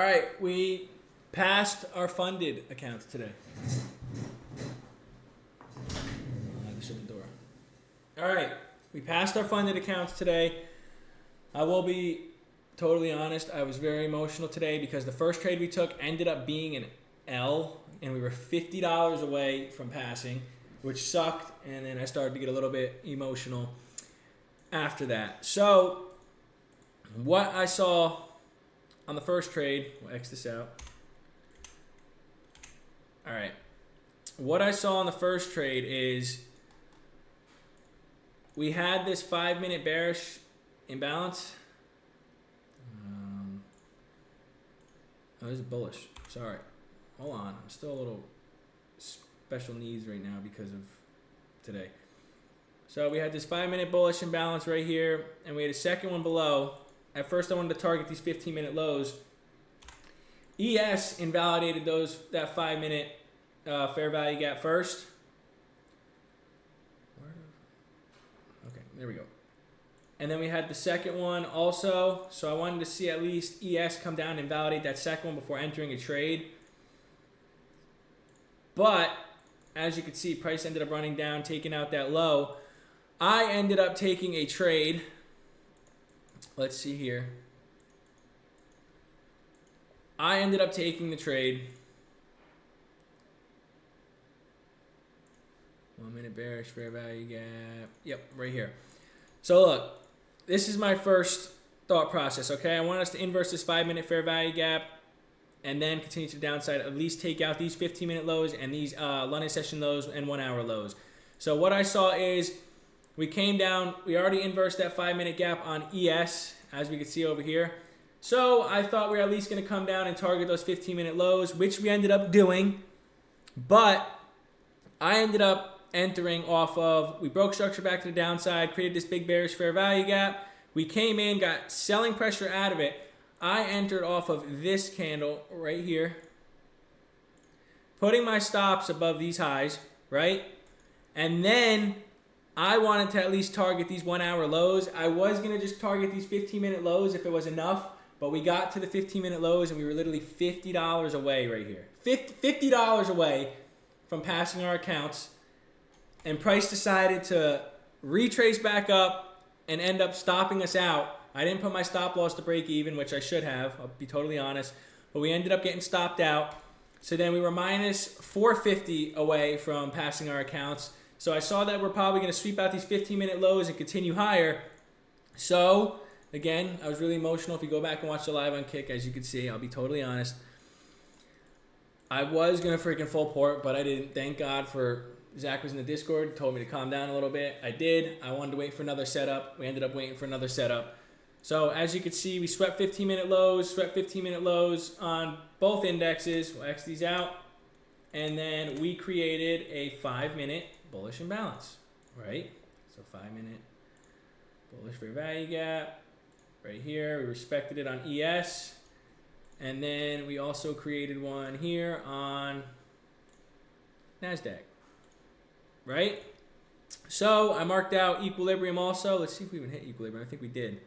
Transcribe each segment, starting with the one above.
right, we passed our funded accounts today. I have to shut the door. All right, we passed our funded accounts today. I will be totally honest, I was very emotional today because the first trade we took ended up being an L, and we were $50 away from passing, which sucked, and then I started to get a little bit emotional after that. So, what I saw on the first trade, we'll X this out. All right. What I saw on the first trade is we had this 5-minute bearish imbalance. Oh, this is bullish. Sorry. Hold on. I'm still a little special needs right now because of today. So we had this 5-minute bullish imbalance right here, and we had a second one below. At first, I wanted to target these 15-minute lows. ES invalidated that 5-minute fair value gap first. Okay, there we go. And then we had the second one also. So I wanted to see at least ES come down and validate that second one before entering a trade. But as you can see, price ended up running down, taking out that low. I ended up taking a trade. Let's see here. I ended up taking the trade. 1-minute bearish fair value gap. Yep, right here. So look, this is my first thought process, okay? I want us to inverse this 5-minute fair value gap and then continue to the downside, at least take out these 15-minute lows and these London session lows and 1-hour lows. So what I saw is we came down, we already inversed that 5-minute gap on ES, as we can see over here. So I thought we were at least going to come down and target those 15-minute lows, which we ended up doing. But I ended up entering off of, we broke structure back to the downside, created this big bearish fair value gap. We came in, got selling pressure out of it. I entered off of this candle right here, putting my stops above these highs, right? And then I wanted to at least target these 1-hour lows. I was going to just target these 15-minute lows if it was enough, but we got to the 15-minute lows and we were literally $50 away right here. $50 away from passing our accounts. And price decided to retrace back up and end up stopping us out. I didn't put my stop loss to break even, which I should have, I'll be totally honest. But we ended up getting stopped out. So then we were minus 450 away from passing our accounts. So I saw that we're probably going to sweep out these 15-minute lows and continue higher. So, again, I was really emotional. If you go back and watch the live on Kick, as you can see, I'll be totally honest. I was going to freaking full port, but I didn't. Thank God for Zach was in the Discord, told me to calm down a little bit. I did. I wanted to wait for another setup. We ended up waiting for another setup. So as you can see, we swept 15-minute lows, swept 15-minute lows on both indexes. We'll X these out. And then we created a 5-minute bullish imbalance, right? So 5-minute bullish fair value gap right here. We respected it on ES. And then we also created one here on NASDAQ. Right? So I marked out equilibrium also. Let's see if we even hit equilibrium. I think we did.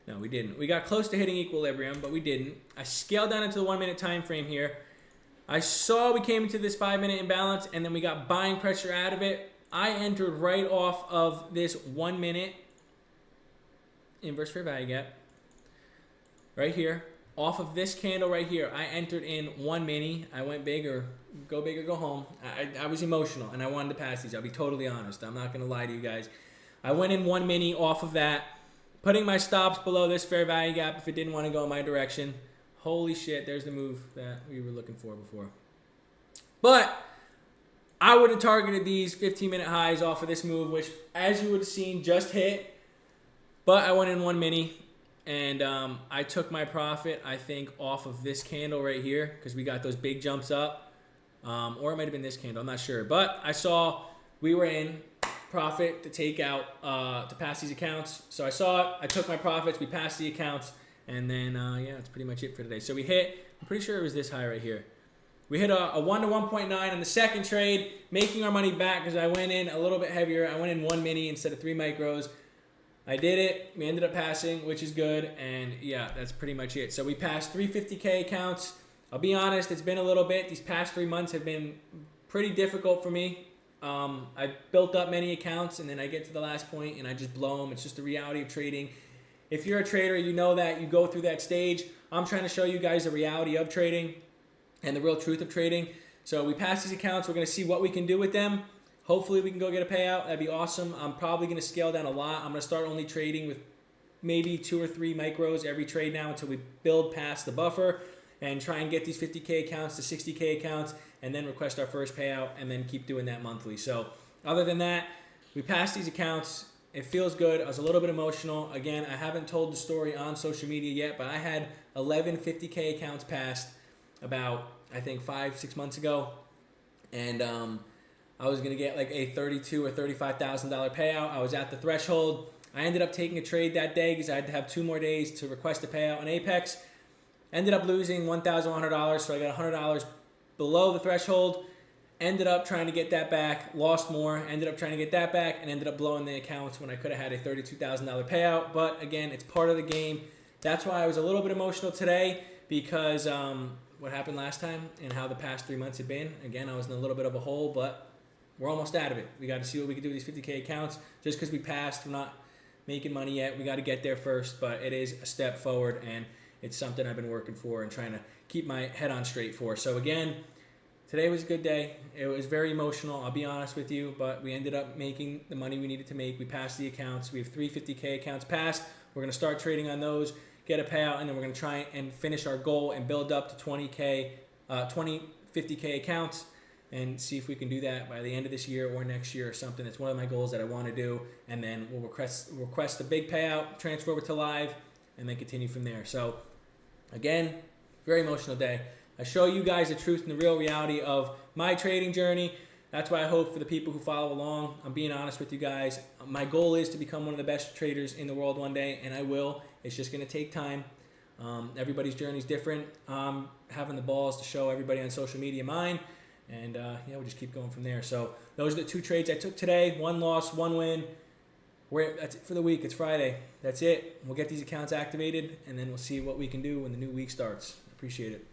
No, we didn't. We got close to hitting equilibrium, but we didn't. I scaled down into the 1-minute time frame here. I saw we came into this 5-minute imbalance, and then we got buying pressure out of it. I entered right off of this 1-minute inverse fair value gap. Right here. Off of this candle right here, I entered in 1 mini. I went big or go home. I was emotional, and I wanted to pass these. I'll be totally honest. I'm not going to lie to you guys. I went in 1 mini off of that, putting my stops below this fair value gap if it didn't want to go in my direction. Holy shit, there's the move that we were looking for before. But I would have targeted these 15-minute highs off of this move, which, as you would have seen, just hit. But I went in 1 mini. And I took my profit, I think, off of this candle right here because we got those big jumps up. Or it might have been this candle. I'm not sure. But I saw we were in profit to take out, to pass these accounts. So I saw it. I took my profits. We passed the accounts. And then, yeah, that's pretty much it for today. So we hit, I'm pretty sure it was this high right here. We hit a 1 to 1.9 on the second trade, making our money back because I went in a little bit heavier. I went in 1 mini instead of 3 micros. I did it. We ended up passing, which is good. And yeah, that's pretty much it. So we passed 350K accounts. I'll be honest, it's been a little bit. These past 3 months have been pretty difficult for me. I built up many accounts, and then I get to the last point and I just blow them. It's just the reality of trading. If you're a trader, you know that. You go through that stage. I'm trying to show you guys the reality of trading and the real truth of trading. So we passed these accounts. We're going to see what we can do with them. Hopefully we can go get a payout. That'd be awesome. I'm probably going to scale down a lot. I'm going to start only trading with maybe 2 or 3 micros every trade now until we build past the buffer and try and get these 50K accounts to 60K accounts and then request our first payout and then keep doing that monthly. So other than that, we passed these accounts. It feels good. I was a little bit emotional. Again, I haven't told the story on social media yet, but I had 11 50K accounts passed about, I think, 5-6 months ago. And I was going to get like a $32,000 or $35,000 payout. I was at the threshold. I ended up taking a trade that day because I had to have 2 more days to request a payout on Apex. Ended up losing $1,100, so I got $100 below the threshold. Ended up trying to get that back, lost more, ended up trying to get that back, and ended up blowing the accounts when I could have had a $32,000 payout. But again, it's part of the game. That's why I was a little bit emotional today, because what happened last time and how the past 3 months had been. Again, I was in a little bit of a hole, but we're almost out of it. We got to see what we can do with these 50K accounts. Just because we passed, we're not making money yet. We got to get there first, but it is a step forward, and it's something I've been working for and trying to keep my head on straight for. So again, today was a good day. It was very emotional, I'll be honest with you, but we ended up making the money we needed to make. We passed the accounts. We have 3 50K accounts passed. We're going to start trading on those, get a payout, and then we're going to try and finish our goal and build up to 20 50K accounts and see if we can do that by the end of this year or next year or something. It's one of my goals that I want to do, and then we'll request a big payout, transfer over to live, and then continue from there. So again, very emotional day. I show you guys the truth and the real reality of my trading journey. That's why I hope for the people who follow along. I'm being honest with you guys. My goal is to become one of the best traders in the world one day, and I will. It's just going to take time. Everybody's journey is different. Having the balls to show everybody on social media mine, and we'll just keep going from there. So those are the 2 trades I took today. 1 loss, 1 win. That's it for the week. It's Friday. That's it. We'll get these accounts activated, and then we'll see what we can do when the new week starts. Appreciate it.